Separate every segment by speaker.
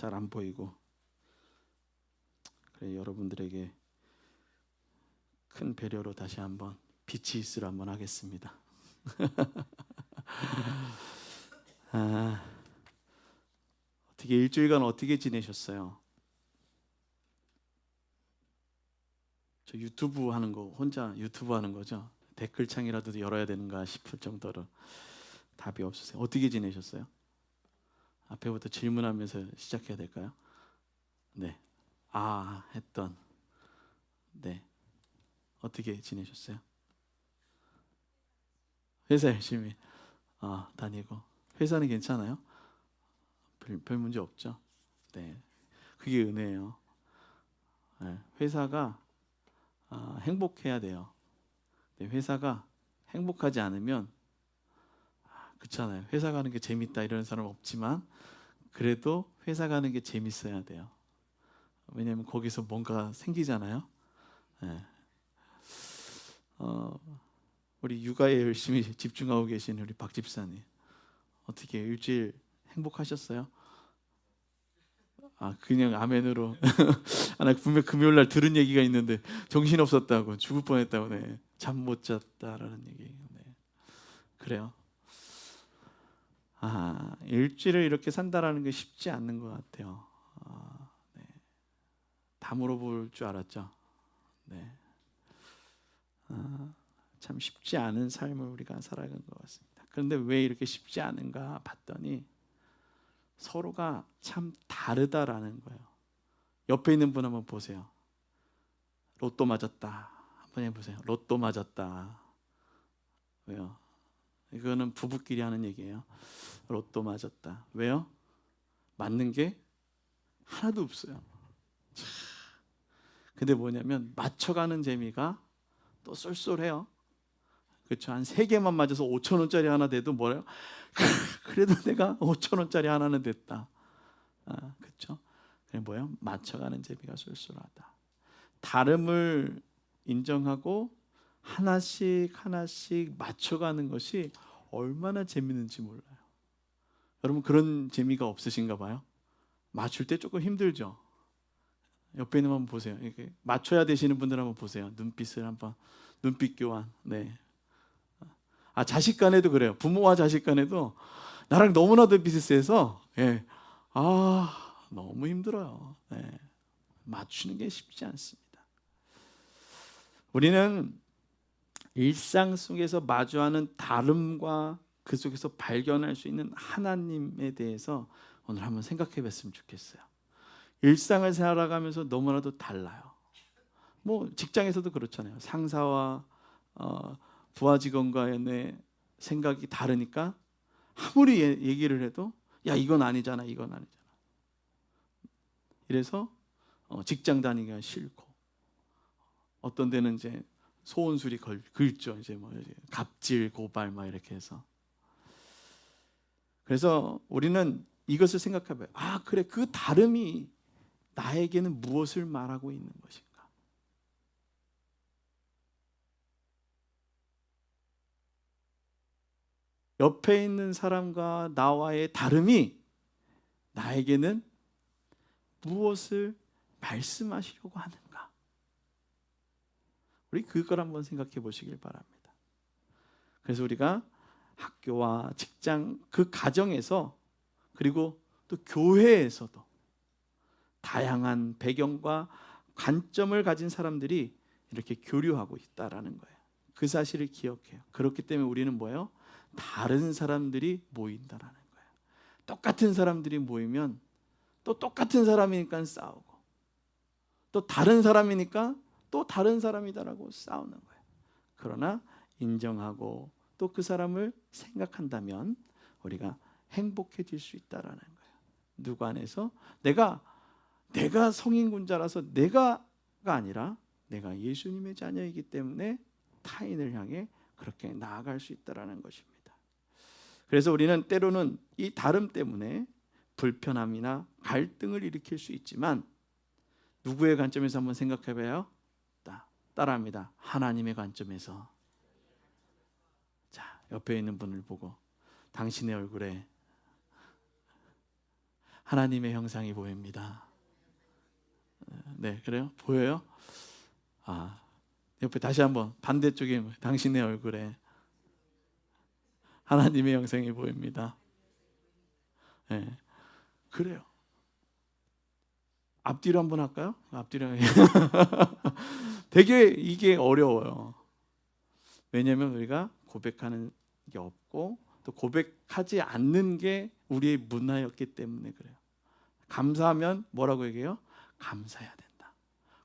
Speaker 1: 잘 안 보이고. 그래, 여러분들에게 큰 배려로 다시 한번 빛이 있으라 한번 하겠습니다. 어떻게 일주일간 어떻게 지내셨어요? 저 유튜브 하는 거 혼자 유튜브 하는 거죠? 댓글창이라도 열어야 되는가 싶을 정도로 답이 없으세요. 어떻게 지내셨어요? 앞에부터 질문하면서 시작해야 될까요? 네. 했던. 네. 어떻게 지내셨어요? 회사 열심히 다니고. 회사는 괜찮아요? 별 문제 없죠? 네. 그게 은혜예요. 네. 회사가 행복해야 돼요. 네. 회사가 행복하지 않으면 그렇잖아요. 회사 가는 게 재밌다 이런 사람 없지만 그래도 회사 가는 게 재밌어야 돼요. 왜냐하면 거기서 뭔가 생기잖아요. 네. 우리 육아에 열심히 집중하고 계신 우리 박 집사님 어떻게 일주일 행복하셨어요? 그냥 아멘으로. 나 분명 금요일 날 들은 얘기가 있는데 정신 없었다고 죽을 뻔했다고. 네. 잠 못 잤다라는 얘기. 네. 그래요. 일주일을 이렇게 산다라는 게 쉽지 않는 것 같아요. 네. 다 물어볼 줄 알았죠. 네. 참 쉽지 않은 삶을 우리가 살아간 것 같습니다. 그런데 왜 이렇게 쉽지 않은가 봤더니 서로가 참 다르다라는 거예요. 옆에 있는 분 한번 보세요. 로또 맞았다. 한번 해보세요. 로또 맞았다. 왜요? 이거는 부부끼리 하는 얘기예요. 로또 맞았다. 왜요? 맞는 게 하나도 없어요. 근데 뭐냐면 맞춰가는 재미가 또 쏠쏠해요. 그렇죠. 한 3개만 맞아서 5천 원짜리 하나 돼도 뭐래요? 그래도 내가 5천 원짜리 하나는 됐다. 그렇죠. 그게 뭐예요? 맞춰가는 재미가 쏠쏠하다. 다름을 인정하고 하나씩 하나씩 맞춰가는 것이 얼마나 재밌는지 몰라요. 여러분 그런 재미가 없으신가 봐요. 맞출 때 조금 힘들죠. 옆에 있는 분 한번 보세요. 이렇게 맞춰야 되시는 분들 한번 보세요. 눈빛을 한번 눈빛 교환. 네. 자식 간에도 그래요. 부모와 자식 간에도 나랑 너무나도 비슷해서 너무 힘들어요. 네. 맞추는 게 쉽지 않습니다. 우리는 일상 속에서 마주하는 다름과 그 속에서 발견할 수 있는 하나님에 대해서 오늘 한번 생각해 봤으면 좋겠어요. 일상을 살아가면서 너무나도 달라요. 뭐 직장에서도 그렇잖아요. 상사와 부하 직원과의 생각이 다르니까 아무리 얘기를 해도 야 이건 아니잖아, 이건 아니잖아. 이래서 직장 다니기가 싫고 어떤 데는 이제 소원술이 긁죠. 이제 뭐 갑질 고발 막 이렇게 해서. 그래서 우리는 이것을 생각해봐요. 그래 그 다름이 나에게는 무엇을 말하고 있는 것인가? 옆에 있는 사람과 나와의 다름이 나에게는 무엇을 말씀하시려고 하는가? 우리 그걸 한번 생각해 보시길 바랍니다. 그래서 우리가 학교와 직장 그 가정에서 그리고 또 교회에서도 다양한 배경과 관점을 가진 사람들이 이렇게 교류하고 있다라는 거예요. 그 사실을 기억해요. 그렇기 때문에 우리는 뭐예요? 다른 사람들이 모인다라는 거예요. 똑같은 사람들이 모이면 또 똑같은 사람이니까 싸우고 또 다른 사람이니까 또 다른 사람이다라고 싸우는 거예요. 그러나 인정하고 또 그 사람을 생각한다면 우리가 행복해질 수 있다라는 거예요. 누구 안에서 내가 성인군자라서 내가가 아니라 내가 예수님의 자녀이기 때문에 타인을 향해 그렇게 나아갈 수 있다라는 것입니다. 그래서 우리는 때로는 이 다름 때문에 불편함이나 갈등을 일으킬 수 있지만 누구의 관점에서 한번 생각해봐요. 따라합니다. 하나님의 관점에서. 자, 옆에 있는 분을 보고 당신의 얼굴에 하나님의 형상이 보입니다. 네, 그래요? 보여요? 옆에 다시 한번 반대쪽에 당신의 얼굴에 하나님의 형상이 보입니다. 네, 그래요. 앞뒤로 한번 할까요? 앞뒤로. 되게 이게 어려워요. 왜냐하면 우리가 고백하는 게 없고 또 고백하지 않는 게 우리의 문화였기 때문에 그래요. 감사하면 뭐라고 얘기해요? 감사해야 된다.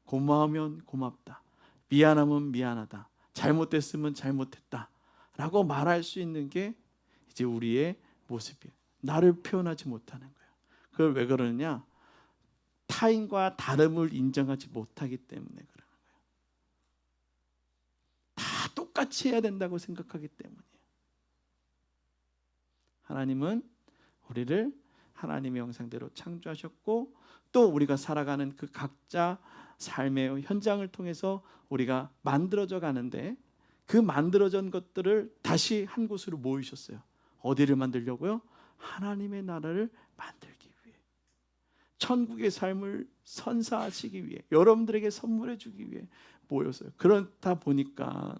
Speaker 1: 고마우면 고맙다. 미안하면 미안하다. 잘못됐으면 잘못했다. 라고 말할 수 있는 게 이제 우리의 모습이에요. 나를 표현하지 못하는 거예요. 그걸 왜 그러느냐? 타인과 다름을 인정하지 못하기 때문에 그러는 거예요. 다 똑같이 해야 된다고 생각하기 때문이에요. 하나님은 우리를 하나님의 형상대로 창조하셨고 또 우리가 살아가는 그 각자 삶의 현장을 통해서 우리가 만들어져 가는데 그 만들어진 것들을 다시 한 곳으로 모이셨어요. 어디를 만들려고요? 하나님의 나라를 만들기 위해, 천국의 삶을 선사하시기 위해, 여러분들에게 선물해 주기 위해 모였어요. 그렇다 보니까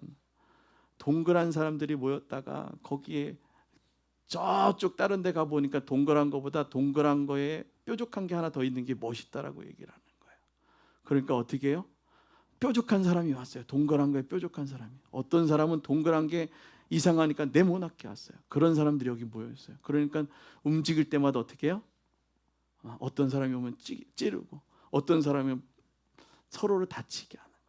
Speaker 1: 동그란 사람들이 모였다가 거기에 저쪽 다른 데 가보니까 동그란 거보다 동그란 거에 뾰족한 게 하나 더 있는 게 멋있다라고 얘기를 하는 거예요. 그러니까 어떻게 해요? 뾰족한 사람이 왔어요. 동그란 거에 뾰족한 사람이. 어떤 사람은 동그란 게 이상하니까 네모나게 왔어요. 그런 사람들이 여기 모였어요. 그러니까 움직일 때마다 어떻게 해요? 어떤 사람이 오면 찌르고 어떤 사람이 서로를 다치게 하는 거예요.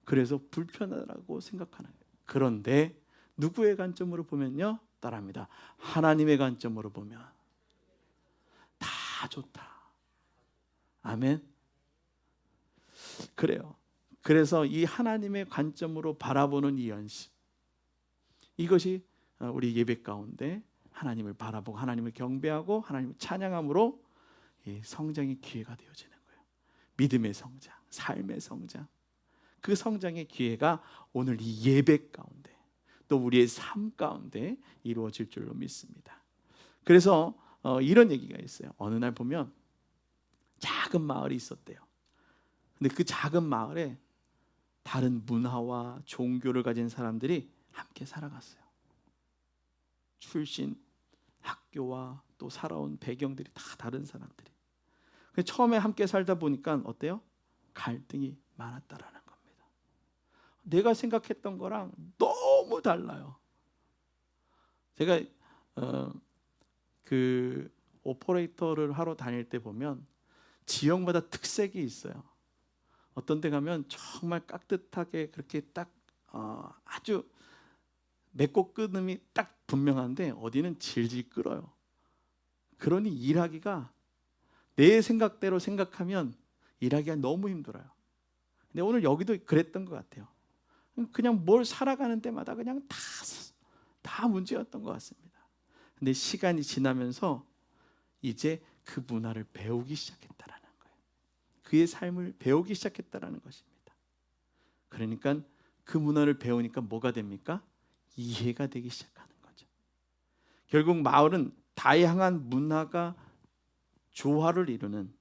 Speaker 1: 그래서 불편하다고 생각하는 거예요. 그런데 누구의 관점으로 보면요? 따라합니다. 하나님의 관점으로 보면 다 좋다. 아멘. 그래요. 그래서 이 하나님의 관점으로 바라보는 이 연습, 이것이 우리 예배 가운데 하나님을 바라보고 하나님을 경배하고 하나님을 찬양함으로 이 성장의 기회가 되어지는 거예요. 믿음의 성장, 삶의 성장. 그 성장의 기회가 오늘 이 예배 가운데 또 우리의 삶 가운데 이루어질 줄로 믿습니다. 그래서 이런 얘기가 있어요. 어느 날 보면 작은 마을이 있었대요. 근데 그 작은 마을에 다른 문화와 종교를 가진 사람들이 함께 살아갔어요. 출신, 학교와 또 살아온 배경들이 다 다른 사람들이. 처음에 함께 살다 보니까 어때요? 갈등이 많았다라는 겁니다. 내가 생각했던 거랑 너무 달라요. 제가 그 오퍼레이터를 하러 다닐 때 보면 지역마다 특색이 있어요. 어떤 데 가면 정말 깍듯하게 그렇게 딱 아주 맺고 끊음이 딱 분명한데 어디는 질질 끌어요. 그러니 일하기가 내 생각대로 생각하면 일하기가 너무 힘들어요. 근데 오늘 여기도 그랬던 것 같아요. 그냥 뭘 살아가는 때마다 그냥 다 문제였던 것 같습니다. 근데 시간이 지나면서 이제 그 문화를 배우기 시작했다라는 거예요. 그의 삶을 배우기 시작했다라는 것입니다. 그러니까 그 문화를 배우니까 뭐가 됩니까? 이해가 되기 시작하는 거죠. 결국 마을은 다양한 문화가 조화를 이루는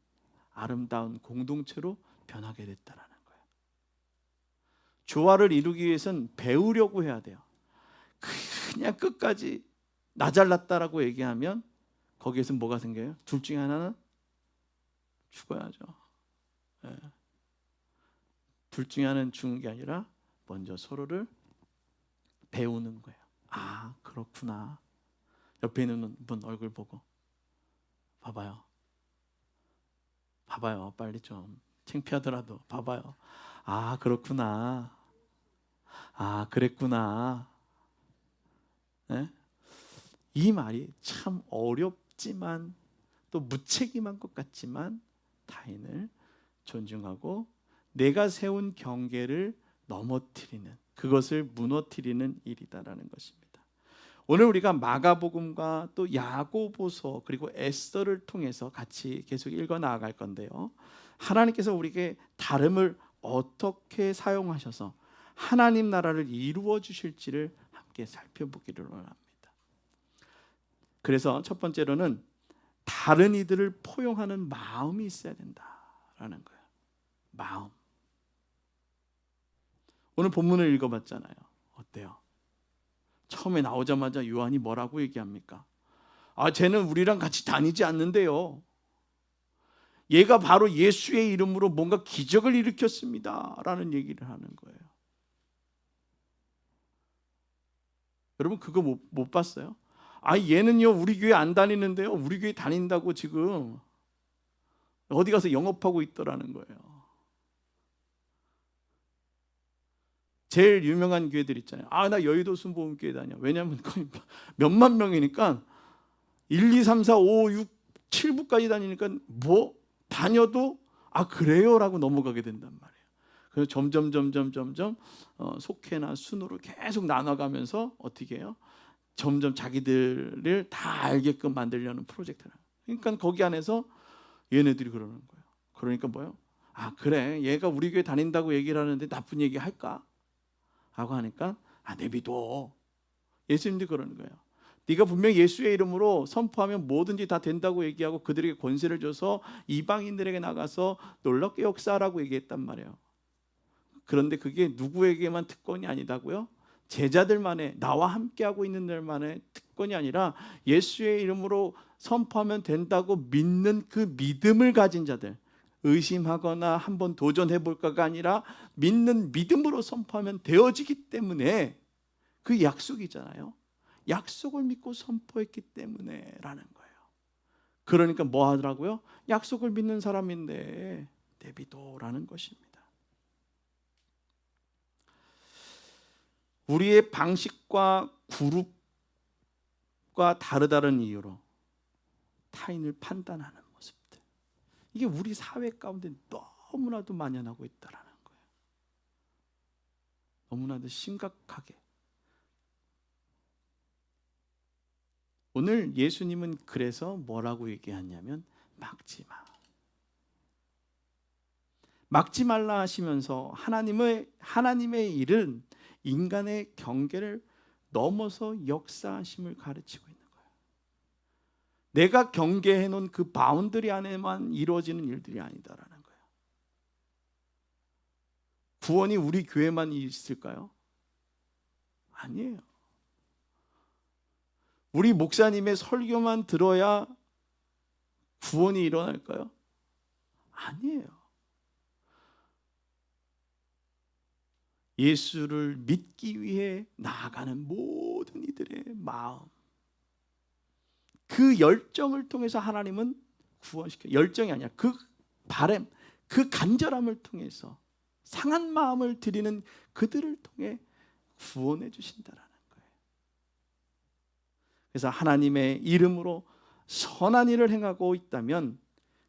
Speaker 1: 아름다운 공동체로 변하게 됐다라는 거예요. 조화를 이루기 위해서는 배우려고 해야 돼요. 그냥 끝까지 나 잘났다라고 얘기하면 거기에서 뭐가 생겨요? 둘 중에 하나는 죽어야죠. 네. 둘 중에 하나는 죽는 게 아니라 먼저 서로를 배우는 거예요. 아, 그렇구나. 옆에 있는 분 얼굴 보고 봐봐요. 봐봐요. 빨리 좀. 창피하더라도 봐봐요. 아, 그렇구나. 아, 그랬구나. 네? 이 말이 참 어렵지만 또 무책임한 것 같지만 타인을 존중하고 내가 세운 경계를 넘어뜨리는, 그것을 무너뜨리는 일이다라는 것입니다. 오늘 우리가 마가복음과 또 야고보서 그리고 에스더를 통해서 같이 계속 읽어 나아갈 건데요. 하나님께서 우리에게 다름을 어떻게 사용하셔서 하나님 나라를 이루어 주실지를 함께 살펴보기를 원합니다. 그래서 첫 번째로는 다른 이들을 포용하는 마음이 있어야 된다라는 거예요. 마음. 오늘 본문을 읽어봤잖아요. 어때요? 처음에 나오자마자 요한이 뭐라고 얘기합니까? 쟤는 우리랑 같이 다니지 않는데요. 얘가 바로 예수의 이름으로 뭔가 기적을 일으켰습니다 라는 얘기를 하는 거예요. 여러분 그거 못 봤어요? 얘는요 우리 교회 안 다니는데요, 우리 교회 다닌다고 지금 어디 가서 영업하고 있더라는 거예요. 제일 유명한 교회들 있잖아요. 나 여의도 순복음교회 다녀. 왜냐하면 거의 몇만 명이니까 1, 2, 3, 4, 5, 6, 7부까지 다니니까 뭐 다녀도 그래요 라고 넘어가게 된단 말이에요. 그래서 점점 속회나 순으로 계속 나눠가면서 어떻게 해요? 점점 자기들을 다 알게끔 만들려는 프로젝트를. 그러니까 거기 안에서 얘네들이 그러는 거예요. 그러니까 뭐예요? 그래 얘가 우리 교회 다닌다고 얘기를 하는데 나쁜 얘기 할까? 라고 하니까 내비둬. 예수님도 그러는 거예요. 네가 분명히 예수의 이름으로 선포하면 뭐든지 다 된다고 얘기하고 그들에게 권세를 줘서 이방인들에게 나가서 놀랍게 역사하라고 얘기했단 말이에요. 그런데 그게 누구에게만 특권이 아니다고요? 제자들만의, 나와 함께하고 있는 들만의 특권이 아니라 예수의 이름으로 선포하면 된다고 믿는 그 믿음을 가진 자들, 의심하거나 한번 도전해볼까가 아니라 믿는 믿음으로 선포하면 되어지기 때문에 그 약속이잖아요. 약속을 믿고 선포했기 때문에 라는 거예요. 그러니까 뭐 하더라고요? 약속을 믿는 사람인데 내비둬라는 것입니다. 우리의 방식과 그룹과 다르다는 이유로 타인을 판단하는 모습들, 이게 우리 사회 가운데 너무나도 만연하고 있다는 거예요. 너무나도 심각하게. 오늘 예수님은 그래서 뭐라고 얘기하냐면 막지 마. 막지 말라 하시면서 하나님의 일은 인간의 경계를 넘어서 역사하심을 가르치고 있는 거예요. 내가 경계해 놓은 그 바운더리 안에만 이루어지는 일들이 아니다라는 거예요. 구원이 우리 교회만 있을까요? 아니에요. 우리 목사님의 설교만 들어야 구원이 일어날까요? 아니에요. 예수를 믿기 위해 나아가는 모든 이들의 마음, 그 열정을 통해서 하나님은 구원시켜요. 열정이 아니라 그 바람, 그 간절함을 통해서 상한 마음을 드리는 그들을 통해 구원해 주신다라는 거예요. 그래서 하나님의 이름으로 선한 일을 행하고 있다면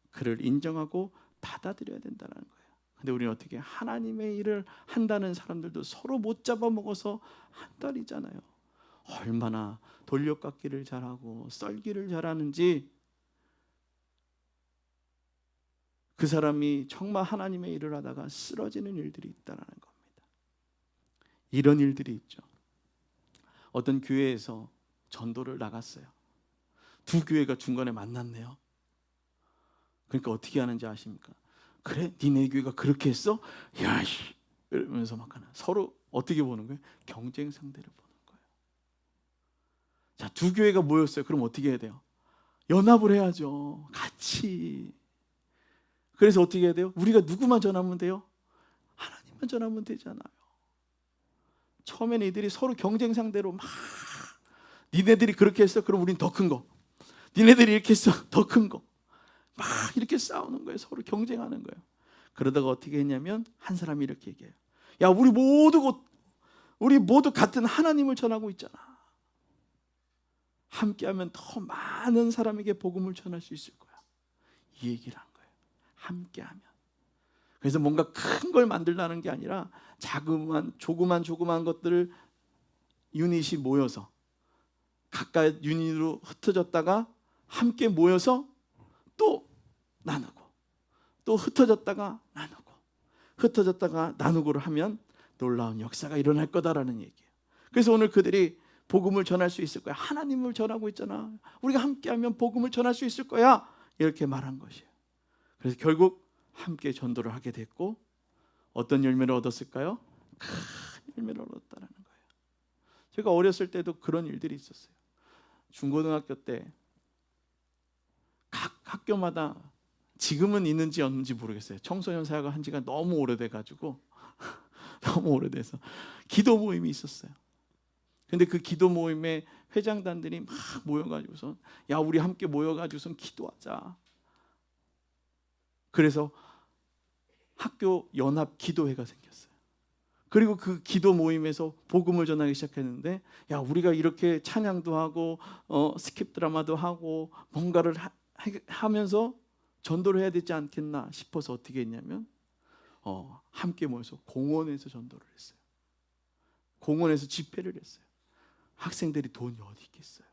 Speaker 1: 그를 인정하고 받아들여야 된다는 거예요. 근데 우리는 어떻게 하나님의 일을 한다는 사람들도 서로 못 잡아먹어서 한달이잖아요. 얼마나 돌려깎기를 잘하고 썰기를 잘하는지, 그 사람이 정말 하나님의 일을 하다가 쓰러지는 일들이 있다는 겁니다. 이런 일들이 있죠. 어떤 교회에서 전도를 나갔어요. 두 교회가 중간에 만났네요. 그러니까 어떻게 하는지 아십니까? 그래? 니네 교회가 그렇게 했어? 야, 이러면서 막 하나. 서로 어떻게 보는 거예요? 경쟁 상대를 보는 거예요. 자, 두 교회가 모였어요. 그럼 어떻게 해야 돼요? 연합을 해야죠. 같이. 그래서 어떻게 해야 돼요? 우리가 누구만 전하면 돼요? 하나님만 전하면 되잖아요. 처음에는 이들이 서로 경쟁 상대로 막, 니네들이 그렇게 했어? 그럼 우린 더 큰 거. 니네들이 이렇게 했어? 더 큰 거. 막 이렇게 싸우는 거예요. 서로 경쟁하는 거예요. 그러다가 어떻게 했냐면 한 사람이 이렇게 얘기해요. 야, 우리 모두 같은 하나님을 전하고 있잖아. 함께하면 더 많은 사람에게 복음을 전할 수 있을 거야. 이 얘기를 한 거예요. 함께하면. 그래서 뭔가 큰 걸 만들라는 게 아니라 조그만 것들을 유닛이 모여서 각각 유닛으로 흩어졌다가 함께 모여서 또 나누고, 또 흩어졌다가 나누고, 흩어졌다가 나누고를 하면 놀라운 역사가 일어날 거다라는 얘기예요. 그래서 오늘 그들이 복음을 전할 수 있을 거야. 하나님을 전하고 있잖아. 우리가 함께하면 복음을 전할 수 있을 거야. 이렇게 말한 것이에요. 그래서 결국 함께 전도를 하게 됐고 어떤 열매를 얻었을까요? 큰 열매를 얻었다는 거예요. 제가 어렸을 때도 그런 일들이 있었어요. 중고등학교 때 각 학교마다 지금은 있는지 없는지 모르겠어요. 청소년 사역을 한 지가 너무 오래돼가지고 너무 오래돼서 기도 모임이 있었어요. 근데 그 기도 모임에 회장단들이 막 모여가지고서 야 우리 함께 모여가지고선 기도하자. 그래서 학교 연합 기도회가 생겼어요. 그리고 그 기도 모임에서 복음을 전하기 시작했는데 야 우리가 이렇게 찬양도 하고 스킵 드라마도 하고 뭔가를 하면서 전도를 해야 되지 않겠나 싶어서 어떻게 했냐면 함께 모여서 공원에서 전도를 했어요. 공원에서 집회를 했어요. 학생들이 돈이 어디 있겠어요.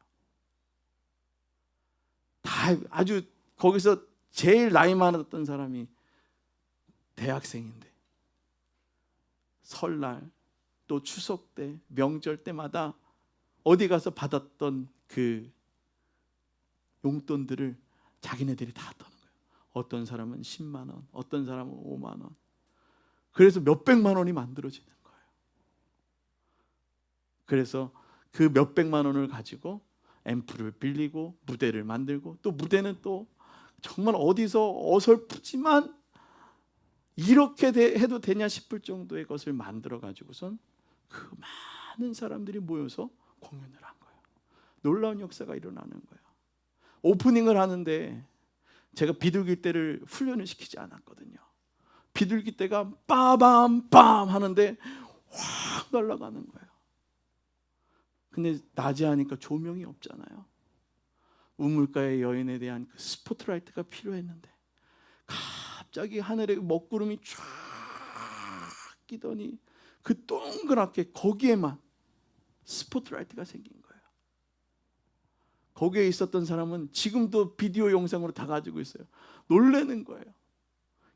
Speaker 1: 다 아주 거기서 제일 나이 많았던 사람이 대학생인데 설날 또 추석 때 명절 때마다 어디 가서 받았던 그 용돈들을 자기네들이 다 떠는 거예요. 어떤 사람은 10만 원, 어떤 사람은 5만 원. 그래서 몇백만 원이 만들어지는 거예요. 그래서 그 몇백만 원을 가지고 앰프를 빌리고 무대를 만들고 또 무대는 또 정말 어디서 어설프지만 이렇게 해도 되냐 싶을 정도의 것을 만들어 가지고선 그 많은 사람들이 모여서 공연을 한 거예요. 놀라운 역사가 일어나는 거예요. 오프닝을 하는데 제가 비둘기 떼를 훈련을 시키지 않았거든요. 비둘기 떼가 빠밤빰 하는데 확 날아가는 거예요. 근데 낮에 하니까 조명이 없잖아요. 우물가의 여인에 대한 그 스포트라이트가 필요했는데 갑자기 하늘에 먹구름이 쫙 끼더니 그 동그랗게 거기에만 스포트라이트가 생긴 거예요. 거기에 있었던 사람은 지금도 비디오 영상으로 다 가지고 있어요. 놀라는 거예요.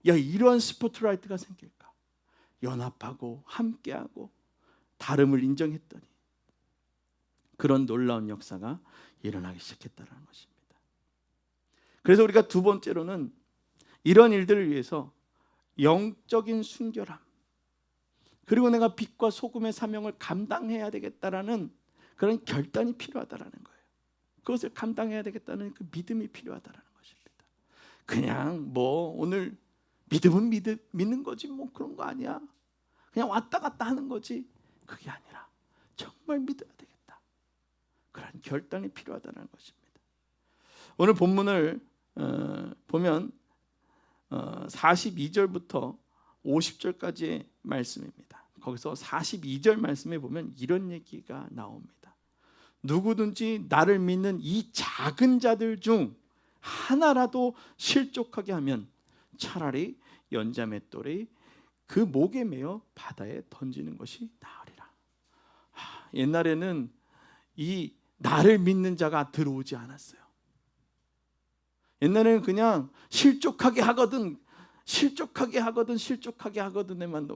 Speaker 1: 야 이런 스포트라이트가 생길까? 연합하고 함께하고 다름을 인정했더니 그런 놀라운 역사가 일어나기 시작했다는 것입니다. 그래서 우리가 두 번째로는 이런 일들을 위해서 영적인 순결함 그리고 내가 빛과 소금의 사명을 감당해야 되겠다라는 그런 결단이 필요하다라는 거예요. 그것을 감당해야 되겠다는 그 믿음이 필요하다라는 것입니다. 그냥 뭐 오늘 믿음은 믿는 거지 뭐 그런 거 아니야. 그냥 왔다 갔다 하는 거지. 그게 아니라 정말 믿어야 되겠다. 그런 결단이 필요하다는 것입니다. 오늘 본문을 보면 42절부터 50절까지의 말씀입니다. 거기서 42절 말씀에 보면 이런 얘기가 나옵니다. 누구든지 나를 믿는 이 작은 자들 중 하나라도 실족하게 하면 차라리 연자맷돌이 그 목에 매어 바다에 던지는 것이 나으리라. 옛날에는 이 나를 믿는 자가 들어오지 않았어요. 옛날에는 그냥 실족하게 하거든 에만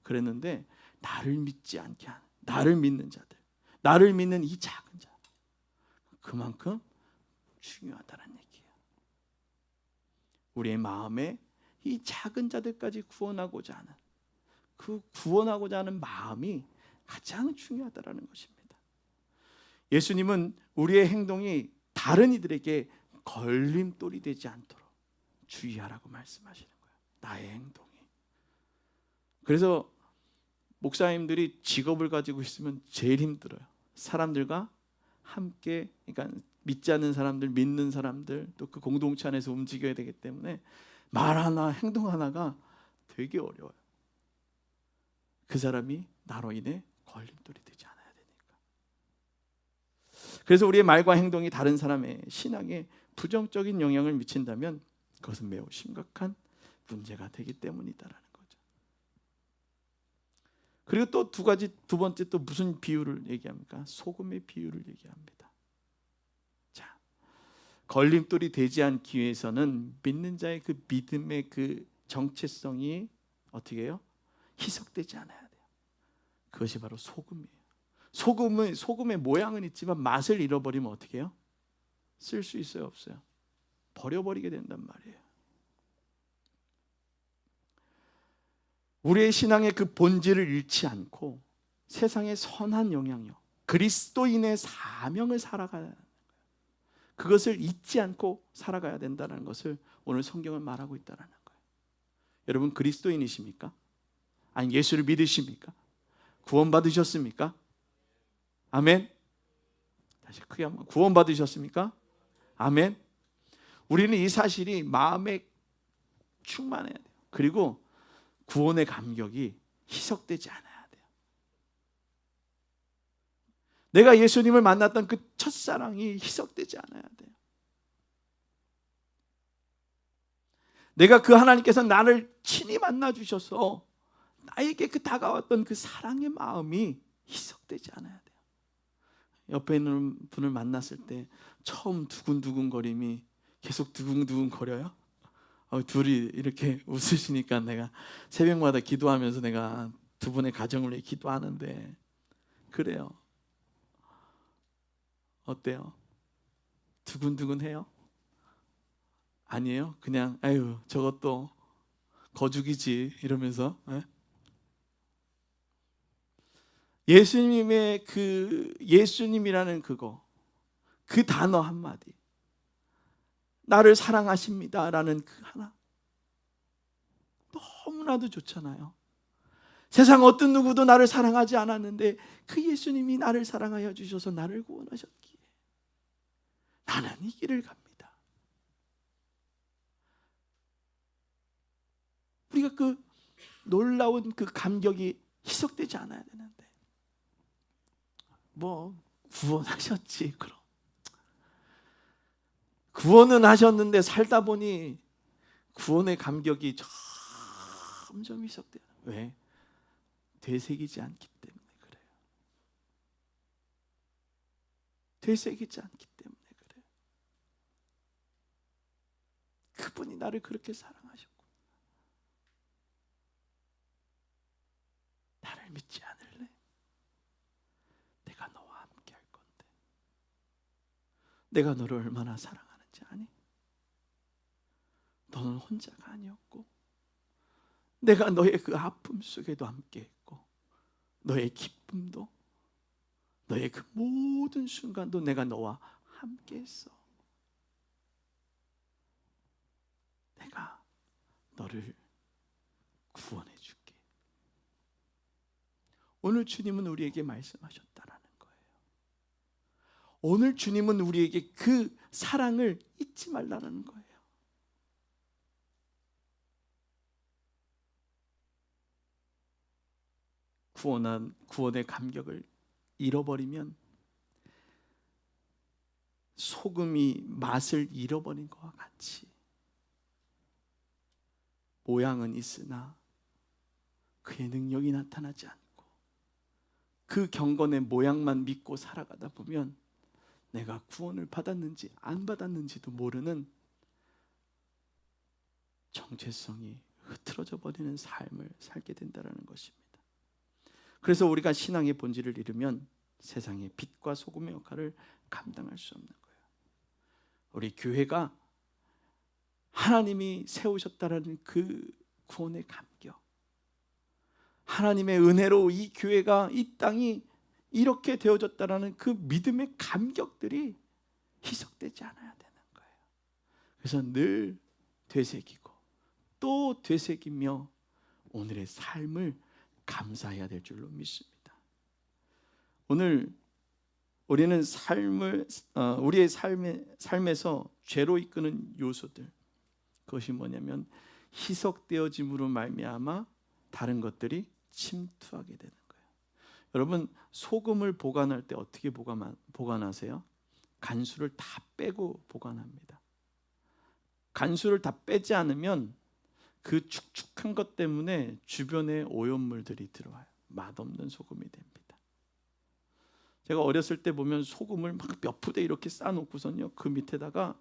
Speaker 1: 그랬는데 나를 믿지 않게 하는 나를 믿는 자들, 나를 믿는 이 작은 자 그만큼 중요하다는 얘기예요. 우리의 마음에 이 작은 자들까지 구원하고자 하는 그 구원하고자 하는 마음이 가장 중요하다는 것입니다. 예수님은 우리의 행동이 다른 이들에게 걸림돌이 되지 않도록 주의하라고 말씀하시는 거예요. 나의 행동이. 그래서 목사님들이 직업을 가지고 있으면 제일 힘들어요. 사람들과 함께, 그러니까 믿지 않는 사람들, 믿는 사람들, 또 그 공동체 안에서 움직여야 되기 때문에 말 하나, 행동 하나가 되게 어려워요. 그 사람이 나로 인해 걸림돌이 되지 않아야 되니까. 그래서 우리의 말과 행동이 다른 사람의 신앙에 부정적인 영향을 미친다면 그것은 매우 심각한 문제가 되기 때문이다라는 거죠. 그리고 또 두 번째 또 무슨 비유를 얘기합니까? 소금의 비유를 얘기합니다. 자, 걸림돌이 되지 않기 위해서는 믿는 자의 그 믿음의 그 정체성이 어떻게 해요? 희석되지 않아야 돼요. 그것이 바로 소금이에요. 소금의 모양은 있지만 맛을 잃어버리면 어떻게 해요? 쓸 수 있어요, 없어요? 버려버리게 된단 말이에요. 우리의 신앙의 그 본질을 잃지 않고 세상의 선한 영향력, 그리스도인의 사명을 살아가야 해요. 그것을 잊지 않고 살아가야 된다는 것을 오늘 성경은 말하고 있다는 거예요. 여러분 그리스도인이십니까? 아니 예수를 믿으십니까? 구원받으셨습니까? 아멘. 다시 크게 한번 구원받으셨습니까? 아멘. 우리는 이 사실이 마음에 충만해야 돼요. 그리고 구원의 감격이 희석되지 않아야 돼요. 내가 예수님을 만났던 그 첫사랑이 희석되지 않아야 돼요. 내가 그 하나님께서 나를 친히 만나 주셔서 나에게 그 다가왔던 그 사랑의 마음이 희석되지 않아야 돼요. 옆에 있는 분을 만났을 때 처음 두근두근 거림이 계속 두근두근 거려요. 둘이 이렇게 웃으시니까 내가 새벽마다 기도하면서 내가 두 분의 가정을 위해 기도하는데 그래요. 어때요? 두근두근해요? 아니에요? 그냥 아유 저것도 거죽이지 이러면서 예수님의 그 예수님이라는 그 단어 한마디, 나를 사랑하십니다라는 그 하나 너무나도 좋잖아요. 세상 어떤 누구도 나를 사랑하지 않았는데 그 예수님이 나를 사랑하여 주셔서 나를 구원하셨기에 나는 이 길을 갑니다. 우리가 그 놀라운 그 감격이 희석되지 않아야 되는데 뭐 구원하셨지 그럼 구원은 하셨는데 살다 보니 구원의 감격이 점점 희석돼요. 왜? 되새기지 않기 때문에 그래요. 되새기지 않기 때문에 그래요. 그분이 나를 그렇게 사랑하셨고 나를 믿지 않을래? 내가 너와 함께 할 건데 내가 너를 얼마나 사랑하는지 아니? 너는 혼자가 아니었고 내가 너의 그 아픔 속에도 함께 했고 너의 기쁨도 너의 그 모든 순간도 내가 너와 함께 했어. 내가 너를 구원해 줄게. 오늘 주님은 우리에게 말씀하셨다라는 거예요. 오늘 주님은 우리에게 그 사랑을 잊지 말라는 거예요. 구원의 감격을 잃어버리면 소금이 맛을 잃어버린 것과 같이 모양은 있으나 그의 능력이 나타나지 않고 그 경건의 모양만 믿고 살아가다 보면 내가 구원을 받았는지 안 받았는지도 모르는 정체성이 흐트러져 버리는 삶을 살게 된다는 것입니다. 그래서 우리가 신앙의 본질을 잃으면 세상의 빛과 소금의 역할을 감당할 수 없는 거예요. 우리 교회가 하나님이 세우셨다는 그 구원의 감격, 하나님의 은혜로 이 교회가 이 땅이 이렇게 되어졌다는 그 믿음의 감격들이 희석되지 않아야 되는 거예요. 그래서 늘 되새기고 또 되새기며 오늘의 삶을 감사해야 될 줄로 믿습니다. 오늘 우리는 우리의 삶에서 죄로 이끄는 요소들, 그것이 뭐냐면 희석되어짐으로 말미암아 다른 것들이 침투하게 되는 거예요. 여러분 소금을 보관할 때 어떻게 보관하세요? 간수를 다 빼고 보관합니다. 간수를 다 빼지 않으면 그 축축한 것 때문에 주변에 오염물들이 들어와요. 맛없는 소금이 됩니다. 제가 어렸을 때 보면 소금을 막 몇 푸대 이렇게 쌓아놓고선요 그 밑에다가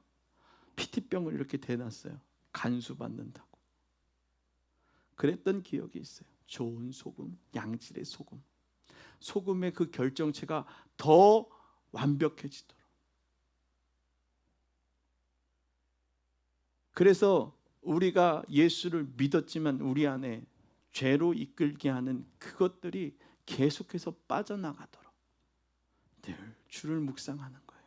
Speaker 1: 피티병을 이렇게 대놨어요. 간수 받는다고. 그랬던 기억이 있어요. 좋은 소금, 양질의 소금. 소금의 그 결정체가 더 완벽해지도록. 그래서 우리가 예수를 믿었지만 우리 안에 죄로 이끌게 하는 그것들이 계속해서 빠져나가도록 늘 주를 묵상하는 거예요.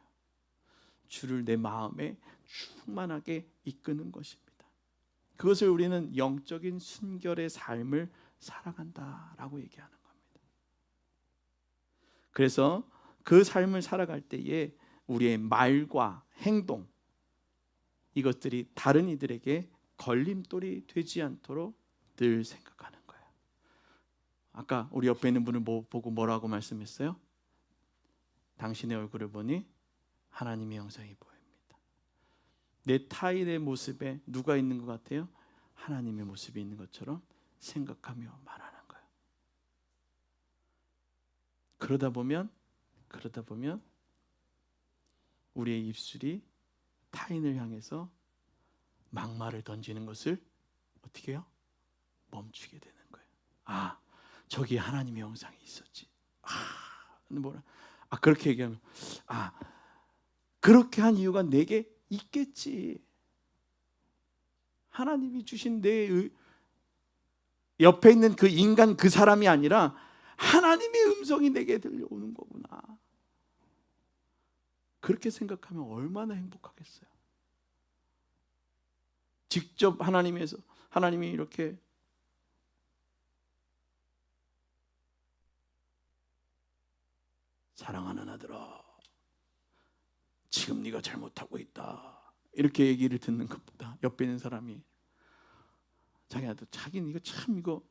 Speaker 1: 주를 내 마음에 충만하게 이끄는 것입니다. 그것을 우리는 영적인 순결의 삶을 살아간다라고 얘기하는 겁니다. 그래서 그 삶을 살아갈 때에 우리의 말과 행동, 이것들이 다른 이들에게 걸림돌이 되지 않도록 늘 생각하는 거예요. 아까 우리 옆에 있는 분을 보고 뭐라고 말씀했어요? 당신의 얼굴을 보니 하나님의 형상이 보입니다. 내 타인의 모습에 누가 있는 것 같아요? 하나님의 모습이 있는 것처럼 생각하며 말하는 거예요. 그러다 보면 우리의 입술이 타인을 향해서 막말을 던지는 것을 어떻게 해요? 멈추게 되는 거예요. 아, 저기 하나님의 형상이 있었지. 그렇게 얘기하면 그렇게 한 이유가 내게 있겠지. 하나님이 주신 내 옆에 있는 그 인간 그 사람이 아니라 하나님의 음성이 내게 들려오는 거구나. 그렇게 생각하면 얼마나 행복하겠어요. 직접 하나님이 이렇게 사랑하는 아들아, 지금 네가 잘못하고 있다, 이렇게 얘기를 듣는 것보다 옆에 있는 사람이 자기는 이거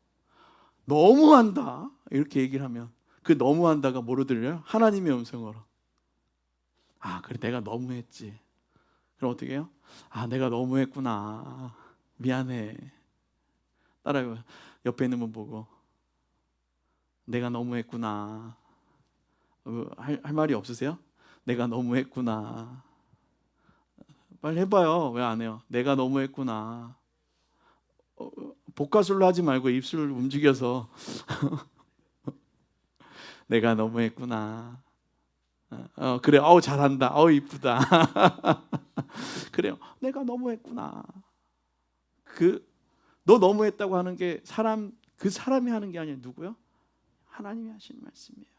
Speaker 1: 너무한다, 이렇게 얘기를 하면 그 너무한다가 뭐로 들려요? 하나님의 음성으로. 그래, 내가 너무했지. 그럼 어떻게 해요? 내가 너무했구나, 미안해. 따라요. 옆에 있는 분 보고 내가 너무했구나. 할 말이 없으세요? 내가 너무했구나. 빨리 해봐요. 왜 안 해요? 내가 너무했구나. 복가술로 하지 말고 입술을 움직여서 내가 너무했구나. 그래, 잘한다, 이쁘다. 그래요, 내가 너무했구나. 너 너무했다고 하는 게 그 사람이 하는 게 아니에요. 누구요? 하나님이 하신 말씀이에요.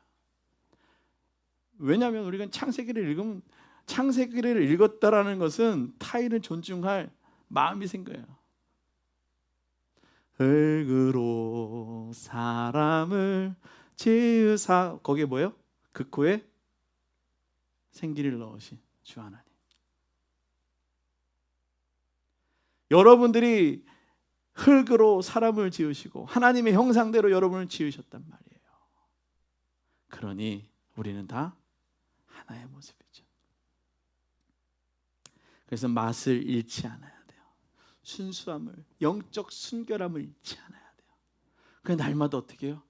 Speaker 1: 왜냐하면 우리가 창세기를 읽으면, 창세기를 읽었다라는 것은 타인을 존중할 마음이 생겨요. 흙으로 사람을 지으사, 거기에 뭐예요? 그 코에 생기를 넣으신 주 하나님. 여러분들이 흙으로 사람을 지으시고 하나님의 형상대로 여러분을 지으셨단 말이에요. 그러니 우리는 다 하나의 모습이죠. 그래서 맛을 잃지 않아야 돼요. 순수함을, 영적 순결함을 잃지 않아야 돼요. 그래서 날마다 어떻게 해요?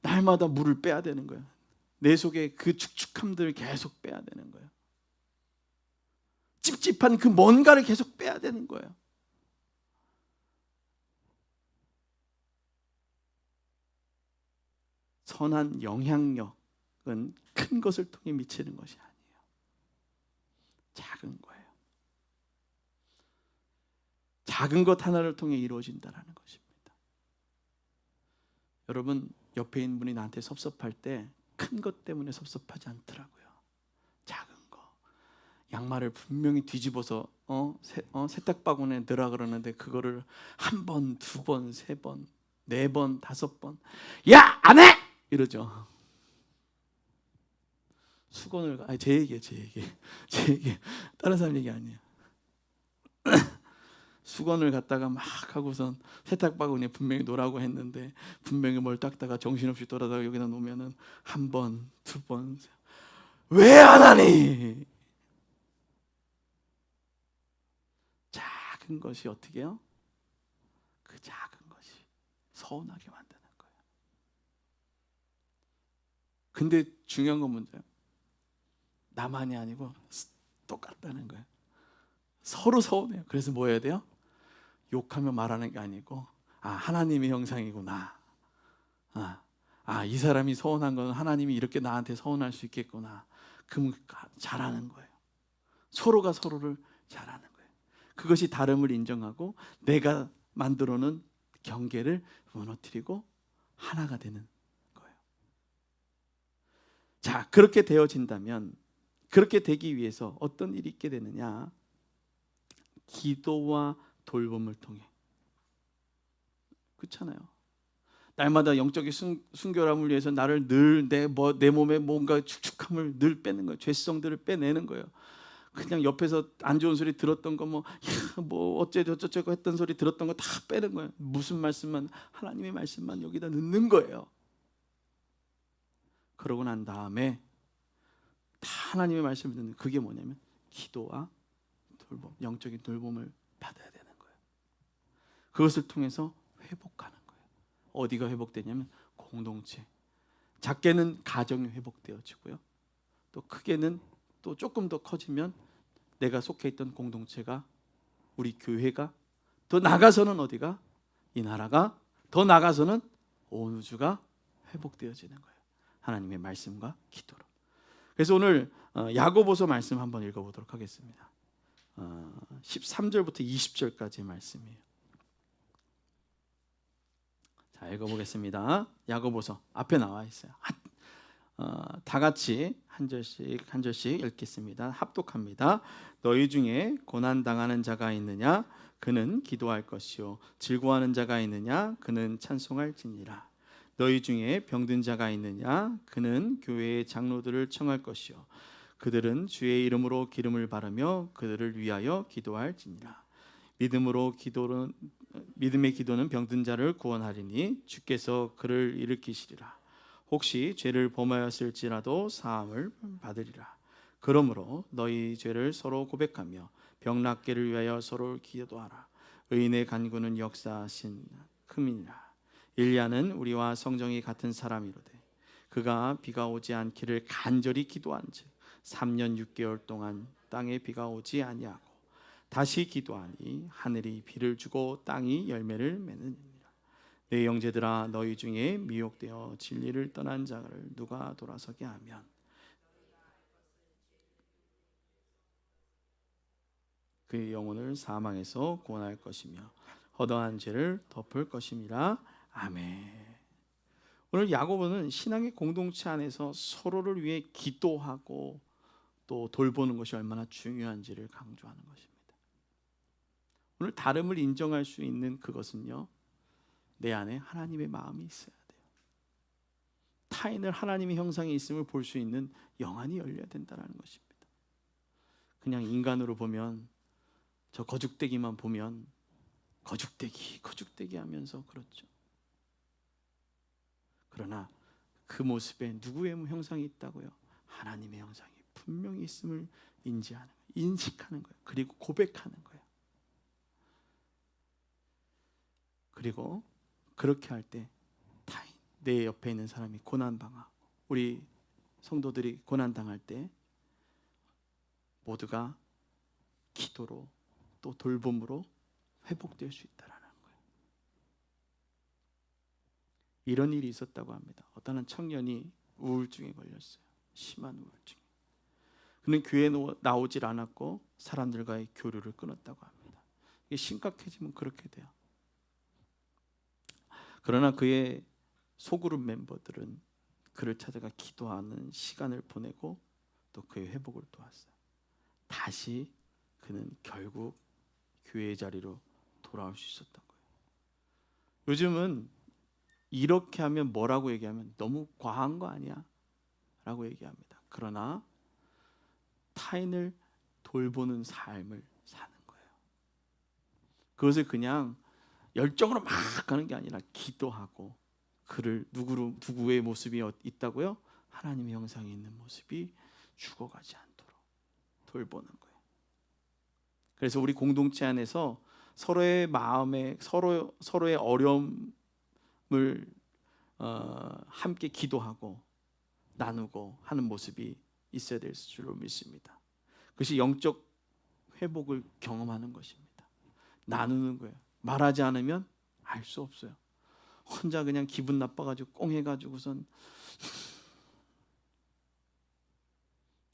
Speaker 1: 날마다 물을 빼야 되는 거예요. 내 속에 그 축축함들을 계속 빼야 되는 거예요. 찝찝한 그 뭔가를 계속 빼야 되는 거예요. 선한 영향력은 큰 것을 통해 미치는 것이 아니에요. 작은 거예요. 작은 것 하나를 통해 이루어진다는 것입니다. 여러분, 옆에 있는 분이 나한테 섭섭할 때 큰 것 때문에 섭섭하지 않더라고요. 작은 거. 양말을 분명히 뒤집어서 세탁바구니에 넣으라 그러는데 그거를 한 번, 두 번, 세 번, 네 번, 다섯 번, 야, 안 해! 이러죠. 수건을, 제 얘기예요. 다른 사람 얘기 아니에요. 수건을 갖다가 막 하고선 세탁바구니에 분명히 놓으라고 했는데 분명히 뭘 닦다가 정신없이 돌아다가 여기다 놓으면은 한 번, 두 번, 왜 안 하니? 작은 것이 어떻게 해요? 그 작은 것이 서운하게 만드는 거예요. 근데 중요한 건 뭔지요? 나만이 아니고 똑같다는 거예요. 서로 서운해요. 그래서 뭐 해야 돼요? 욕하며 말하는 게 아니고 하나님의 형상이구나. 이 사람이 서운한 건 하나님이 이렇게 나한테 서운할 수 있겠구나. 그럼 잘하는 거예요. 서로가 서로를 잘하는 거예요. 그것이 다름을 인정하고 내가 만들어 놓은 경계를 무너뜨리고 하나가 되는 거예요. 자, 그렇게 되어진다면, 그렇게 되기 위해서 어떤 일이 있게 되느냐? 기도와 돌봄을 통해. 그렇잖아요. 날마다 영적인 순결함을 위해서 나를 늘 내 몸에 뭔가 축축함을 늘 빼는 거예요. 죄성들을 빼내는 거예요. 그냥 옆에서 안 좋은 소리 들었던 거 뭐 어째저쩌고 했던 소리 들었던 거 다 빼는 거예요. 무슨 말씀만, 하나님의 말씀만 여기다 넣는 거예요. 그러고 난 다음에 다 하나님의 말씀을 듣는, 그게 뭐냐면 기도와 돌봄, 영적인 돌봄을 받아야 되는 거예요. 그것을 통해서 회복하는 거예요. 어디가 회복되냐면 공동체. 작게는 가정이 회복되어지고요. 또 크게는, 또 조금 더 커지면 내가 속해 있던 공동체가, 우리 교회가, 더 나가서는 어디가? 이 나라가, 더 나가서는 온 우주가 회복되어지는 거예요. 하나님의 말씀과 기도로. 그래서 오늘 야고보서 말씀 한번 읽어보도록 하겠습니다. 13절부터 20절까지의 말씀이에요. 자, 읽어보겠습니다. 야고보서 앞에 나와 있어요. 다 같이 한 절씩 읽겠습니다. 합독합니다. 너희 중에 고난 당하는 자가 있느냐? 그는 기도할 것이요. 즐거워하는 자가 있느냐? 그는 찬송할지니라. 너희 중에 병든 자가 있느냐? 그는 교회의 장로들을 청할 것이요. 그들은 주의 이름으로 기름을 바르며 그들을 위하여 기도할지니라. 믿음의 기도는 병든 자를 구원하리니 주께서 그를 일으키시리라. 혹시 죄를 범하였을지라도 사함을 받으리라. 그러므로 너희 죄를 서로 고백하며 병 낫기를 위하여 서로 기도하라. 의인의 간구는 역사하신 큼이니라. 일리야는 우리와 성정이 같은 사람이로되 그가 비가 오지 않기를 간절히 기도한즉 3년 6개월 동안 땅에 비가 오지 아니하고 다시 기도하니 하늘이 비를 주고 땅이 열매를 맺느니라. 내 형제들아, 너희 중에 미혹되어 진리를 떠난 자를 누가 돌아서게 하면 그의 영혼을 사망에서 구원할 것이며 허다한 죄를 덮을 것임이라. 아멘. 오늘 야고보는 신앙의 공동체 안에서 서로를 위해 기도하고 또 돌보는 것이 얼마나 중요한지를 강조하는 것입니다. 오늘 다름을 인정할 수 있는 그것은요, 내 안에 하나님의 마음이 있어야 돼요. 타인을 하나님의 형상에 있음을 볼 수 있는 영안이 열려야 된다는 것입니다. 그냥 인간으로 보면, 저 거죽대기만 보면 거죽대기 하면서 그렇죠. 그러나 그 모습에 누구의 형상이 있다고요? 하나님의 형상이 분명히 있음을 인식하는 거예요. 그리고 고백하는 거예요. 그리고 그렇게 할 때 타인, 내 옆에 있는 사람이 고난당하고 우리 성도들이 고난당할 때 모두가 기도로 또 돌봄으로 회복될 수 있다는 거예요. 이런 일이 있었다고 합니다. 어떤 한 청년이 우울증에 걸렸어요. 심한 우울증. 그는 교회에 나오질 않았고 사람들과의 교류를 끊었다고 합니다. 이게 심각해지면 그렇게 돼요. 그러나 그의 소그룹 멤버들은 그를 찾아가 기도하는 시간을 보내고 또 그의 회복을 도왔어요. 다시 그는 결국 교회의 자리로 돌아올 수 있었던 거예요. 요즘은 이렇게 하면 뭐라고 얘기하면 너무 과한 거 아니야? 라고 얘기합니다. 그러나 타인을 돌보는 삶을 사는 거예요. 그것을 그냥 열정으로 막 가는 게 아니라 기도하고 그를 누구의 모습이 있다고요? 하나님의 형상이 있는 모습이 죽어가지 않도록 돌보는 거예요. 그래서 우리 공동체 안에서 서로의 마음에 서로의 어려움을 함께 기도하고 나누고 하는 모습이 있어야 될 줄로 믿습니다. 그것이 영적 회복을 경험하는 것입니다. 나누는 거예요. 말하지 않으면 알 수 없어요. 혼자 그냥 기분 나빠가지고 꽁해가지고선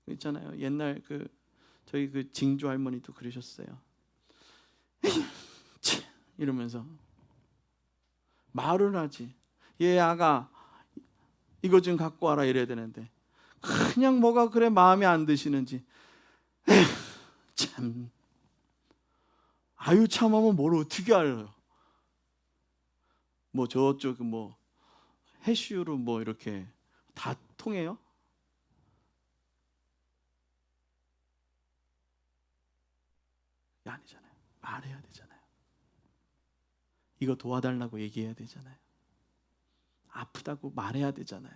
Speaker 1: 있잖아요. 옛날 저희 징조 할머니도 그러셨어요. 이러면서 말을 하지. 얘 아가 이거 좀 갖고 와라 이래야 되는데 그냥 뭐가 그래 마음에 안 드시는지 참 아유 참하면 뭘 어떻게 알아요. 뭐 저쪽 뭐 해시유로 뭐 이렇게 다 통해요? 아니잖아요. 말해야 되잖아요. 이거 도와달라고 얘기해야 되잖아요. 아프다고 말해야 되잖아요.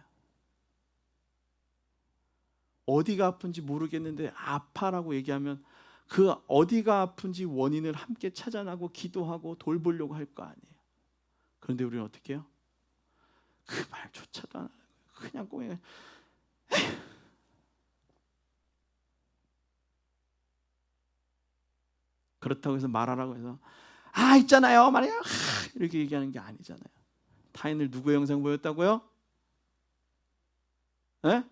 Speaker 1: 어디가 아픈지 모르겠는데 아파라고 얘기하면 그 어디가 아픈지 원인을 함께 찾아나고 기도하고 돌보려고 할 거 아니에요. 그런데 우리는 어떻게 해요? 그 말조차도 안 하는 거예요. 그냥 꽁해. 그렇다고 해서 말하라고 해서 있잖아요 말이야 이렇게 얘기하는 게 아니잖아요. 타인을 누구의 영상 보였다고요? 네?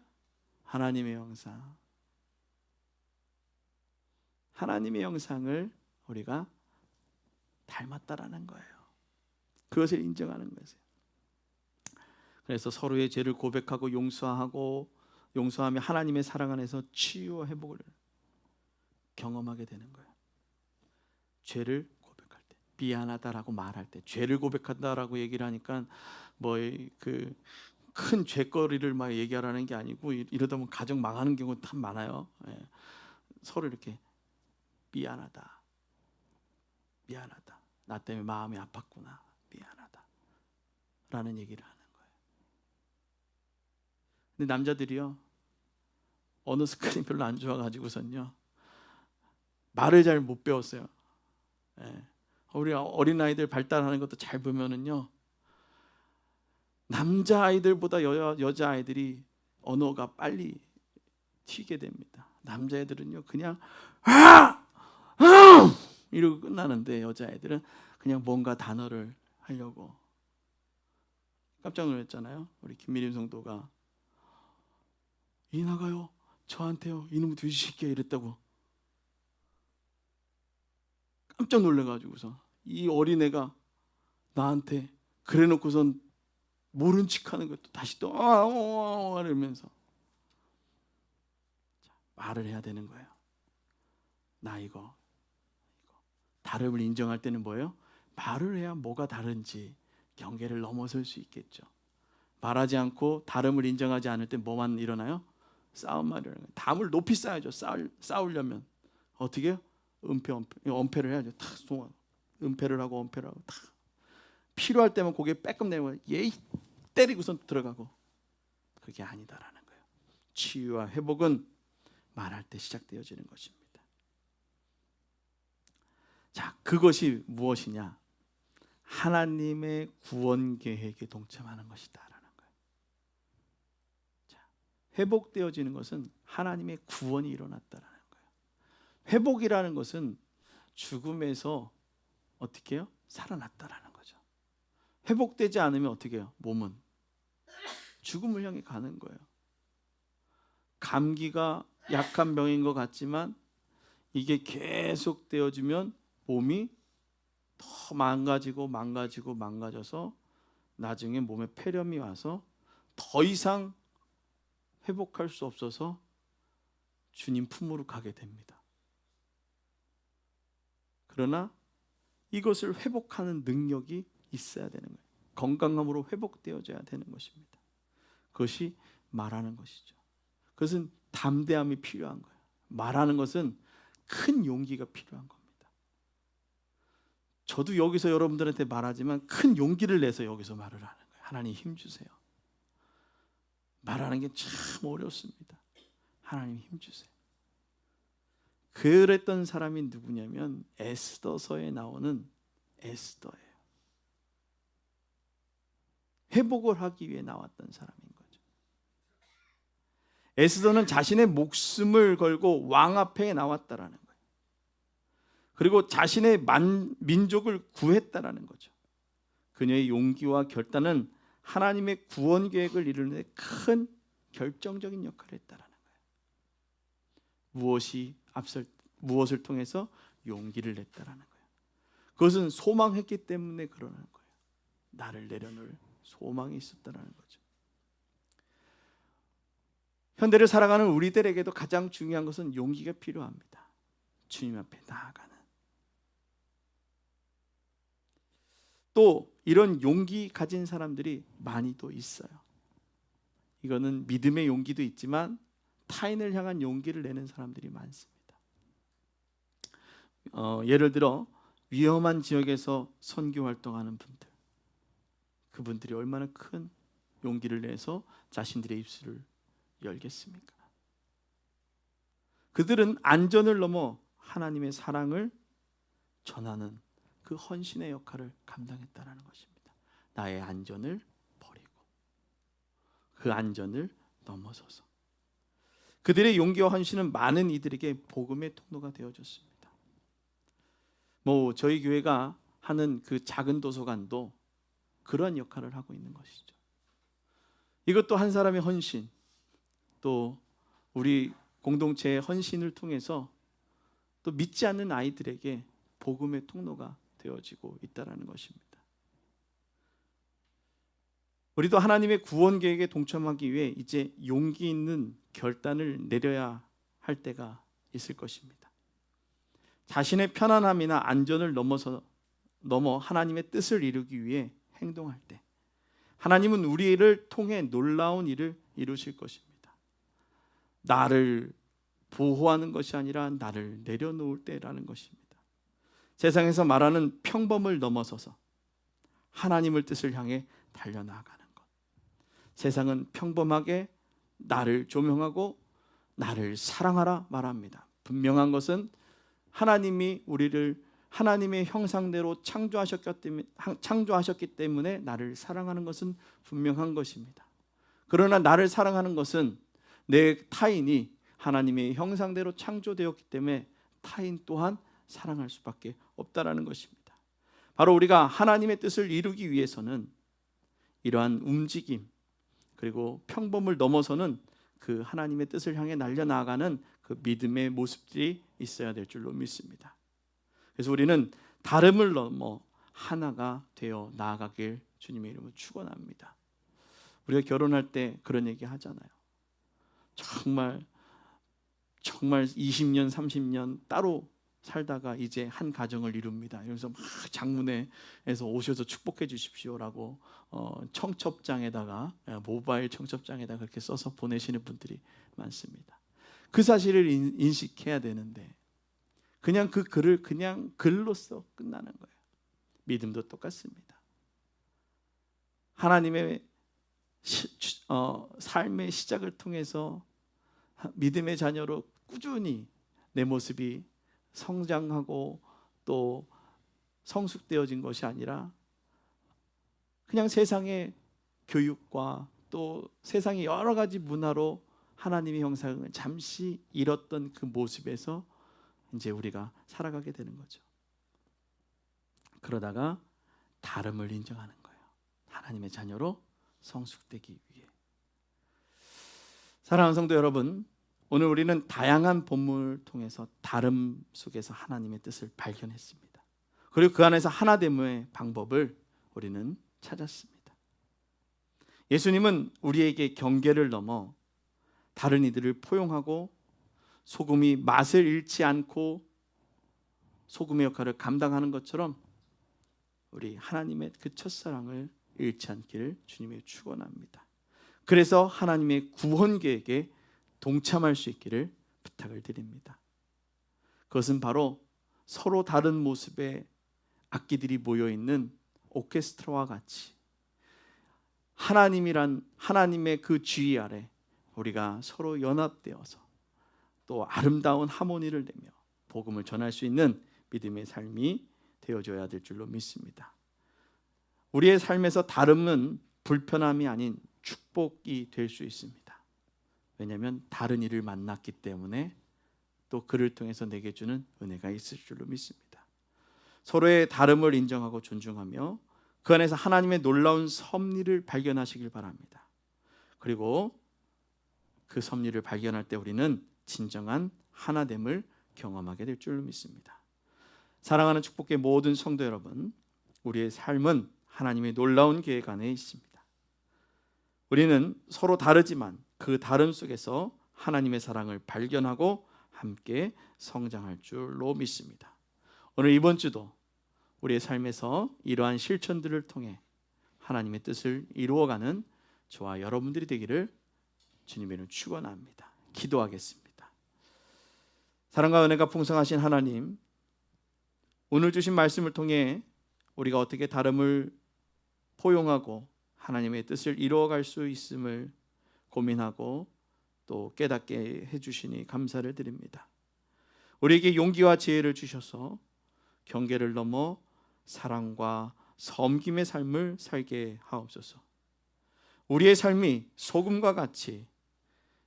Speaker 1: 하나님의 영상. 하나님의 영상을 우리가 닮았다라는 거예요. 그것을 인정하는 거예요. 그래서 서로의 죄를 고백하고 용서하며 하나님의 사랑 안에서 치유와 회복을 경험하게 되는 거예요. 죄를 고백할 때, 미안하다라고 말할 때, 죄를 고백한다라고 얘기를 하니까 큰 죄거리를 막 얘기하라는 게 아니고 이러다 보면 가정 망하는 경우 참 많아요. 서로 이렇게 미안하다, 나 때문에 마음이 아팠구나, 미안하다라는 얘기를 하는 거예요. 근데 남자들이요 어느 습관이 별로 안 좋아가지고선요 말을 잘 못 배웠어요. 우리 어린아이들 발달하는 것도 잘 보면은요 남자아이들보다 여자아이들이 언어가 빨리 튀게 됩니다. 남자애들은요 그냥 이러고 끝나는데 여자애들은 그냥 뭔가 단어를 하려고. 깜짝 놀랐잖아요. 우리 김미림 성도가 이 나가요 저한테요 이놈의 돼지새끼야 이랬다고 깜짝 놀래가지고서 이 어린애가 나한테 그래놓고선 모른 척하는 것도 다시 또 이러면서 말을 해야 되는 거예요. 나 이거 다름을 인정할 때는 뭐예요? 말을 해야 뭐가 다른지 경계를 넘어설 수 있겠죠. 말하지 않고 다름을 인정하지 않을 때 뭐만 일어나요? 싸움만 일어나요. 담을 높이 쌓아야죠. 싸우려면 어떻게 해요? 엄폐를 해야죠. 은폐를 하고 엄폐를 하고 필요할 때만 고개 빼끔 내고 예이 때리고선 들어가고. 그게 아니다라는 거예요. 치유와 회복은 말할 때 시작되어지는 것입니다. 자, 그것이 무엇이냐? 하나님의 구원 계획에 동참하는 것이다라는 거예요. 자, 회복되어지는 것은 하나님의 구원이 일어났다라는 거예요. 회복이라는 것은 죽음에서 어떻게 해요? 살아났다라는 거죠. 회복되지 않으면 어떻게 해요? 몸은 죽음을 향해 가는 거예요. 감기가 약한 병인 것 같지만 이게 계속 되어지면 몸이 더 망가져서 나중에 몸에 폐렴이 와서 더 이상 회복할 수 없어서 주님 품으로 가게 됩니다. 그러나 이것을 회복하는 능력이 있어야 되는 거예요. 건강함으로 회복되어져야 되는 것입니다. 그것이 말하는 것이죠. 그것은 담대함이 필요한 거예요. 말하는 것은 큰 용기가 필요한 겁니다. 저도 여기서 여러분들한테 말하지만 큰 용기를 내서 여기서 말을 하는 거예요. 하나님 힘주세요. 말하는 게 참 어렵습니다. 하나님 힘주세요. 그랬던 사람이 누구냐면 에스더서에 나오는 에스더예요. 회복을 하기 위해 나왔던 사람인 거죠. 에스더는 자신의 목숨을 걸고 왕 앞에 나왔다라는 거예요. 그리고 자신의 민족을 구했다라는 거죠. 그녀의 용기와 결단은 하나님의 구원 계획을 이루는 데 큰 결정적인 역할을 했다라는 거예요. 무엇을 통해서 용기를 냈다라는 거예요. 그것은 소망했기 때문에 그러는 거예요. 나를 내려놓을 소망이 있었다라는 거죠. 현대를 살아가는 우리들에게도 가장 중요한 것은 용기가 필요합니다. 주님 앞에 나아가는. 또 이런 용기 가진 사람들이 많이 또 있어요. 이거는 믿음의 용기도 있지만 타인을 향한 용기를 내는 사람들이 많습니다. 예를 들어 위험한 지역에서 선교 활동하는 분들, 그분들이 얼마나 큰 용기를 내서 자신들의 입술을 열겠습니까? 그들은 안전을 넘어 하나님의 사랑을 전하는 그 헌신의 역할을 감당했다는 것입니다. 나의 안전을 버리고 그 안전을 넘어서서 그들의 용기와 헌신은 많은 이들에게 복음의 통로가 되어줬습니다. 저희 교회가 하는 그 작은 도서관도 그런 역할을 하고 있는 것이죠. 이것도 한 사람의 헌신, 또 우리 공동체의 헌신을 통해서 또 믿지 않는 아이들에게 복음의 통로가 되어지고 있다는 것입니다. 우리도 하나님의 구원 계획에 동참하기 위해 이제 용기 있는 결단을 내려야 할 때가 있을 것입니다. 자신의 편안함이나 안전을 넘어 하나님의 뜻을 이루기 위해 행동할 때 하나님은 우리를 통해 놀라운 일을 이루실 것입니다. 나를 보호하는 것이 아니라 나를 내려놓을 때라는 것입니다. 세상에서 말하는 평범을 넘어서서 하나님의 뜻을 향해 달려나가는 것. 세상은 평범하게 나를 조명하고 나를 사랑하라 말합니다. 분명한 것은 하나님이 우리를 하나님의 형상대로 창조하셨기 때문에 나를 사랑하는 것은 분명한 것입니다. 그러나 나를 사랑하는 것은 내 타인이 하나님의 형상대로 창조되었기 때문에 타인 또한 사랑할 수밖에 없다라는 것입니다. 바로 우리가 하나님의 뜻을 이루기 위해서는 이러한 움직임, 그리고 평범을 넘어서는 그 하나님의 뜻을 향해 날려나가는 그 믿음의 모습들이 있어야 될 줄로 믿습니다. 그래서 우리는 다름을 넘어 하나가 되어 나아가길 주님의 이름으로 축원합니다. 우리가 결혼할 때 그런 얘기 하잖아요. 정말 20년, 30년 따로 살다가 이제 한 가정을 이룹니다. 그래서 막 장문회에서 오셔서 축복해 주십시오라고 청첩장에다가, 모바일 청첩장에다가 그렇게 써서 보내시는 분들이 많습니다. 그 사실을 인식해야 되는데 그냥 그 글을 그냥 글로써 끝나는 거예요. 믿음도 똑같습니다. 하나님의 삶의 시작을 통해서 믿음의 자녀로 꾸준히 내 모습이 성장하고 또 성숙되어진 것이 아니라 그냥 세상의 교육과 또 세상의 여러 가지 문화로 하나님의 형상을 잠시 잃었던 그 모습에서 이제 우리가 살아가게 되는 거죠. 그러다가 다름을 인정하는 거예요. 하나님의 자녀로 성숙되기 위해. 사랑하는 성도 여러분, 오늘 우리는 다양한 본문을 통해서 다름 속에서 하나님의 뜻을 발견했습니다. 그리고 그 안에서 하나됨의 방법을 우리는 찾았습니다. 예수님은 우리에게 경계를 넘어 다른 이들을 포용하고 소금이 맛을 잃지 않고 소금의 역할을 감당하는 것처럼 우리 하나님의 그 첫사랑을 잃지 않기를 주님의 축원합니다. 그래서 하나님의 구원 계획에 동참할 수 있기를 부탁을 드립니다. 그것은 바로 서로 다른 모습의 악기들이 모여 있는 오케스트라와 같이 하나님의 그 지휘 아래 우리가 서로 연합되어서 또 아름다운 하모니를 내며 복음을 전할 수 있는 믿음의 삶이 되어줘야 될 줄로 믿습니다. 우리의 삶에서 다름은 불편함이 아닌 축복이 될 수 있습니다. 왜냐하면 다른 이를 만났기 때문에 또 그를 통해서 내게 주는 은혜가 있을 줄로 믿습니다. 서로의 다름을 인정하고 존중하며 그 안에서 하나님의 놀라운 섭리를 발견하시길 바랍니다. 그리고 그 섭리를 발견할 때 우리는 진정한 하나됨을 경험하게 될 줄로 믿습니다. 사랑하는 축복의 모든 성도 여러분, 우리의 삶은 하나님의 놀라운 계획 안에 있습니다. 우리는 서로 다르지만 그 다름 속에서 하나님의 사랑을 발견하고 함께 성장할 줄로 믿습니다. 오늘 이번 주도 우리의 삶에서 이러한 실천들을 통해 하나님의 뜻을 이루어가는 저와 여러분들이 되기를 주님의 이름으로 축원합니다. 기도하겠습니다. 사랑과 은혜가 풍성하신 하나님, 오늘 주신 말씀을 통해 우리가 어떻게 다름을 포용하고 하나님의 뜻을 이루어갈 수 있음을 고민하고 또 깨닫게 해주시니 감사를 드립니다. 우리에게 용기와 지혜를 주셔서 경계를 넘어 사랑과 섬김의 삶을 살게 하옵소서. 우리의 삶이 소금과 같이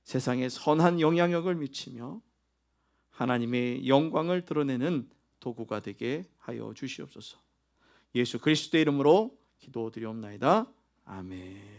Speaker 1: 세상에 선한 영향력을 미치며 하나님의 영광을 드러내는 도구가 되게 하여 주시옵소서. 예수 그리스도의 이름으로 기도드리옵나이다. 아멘.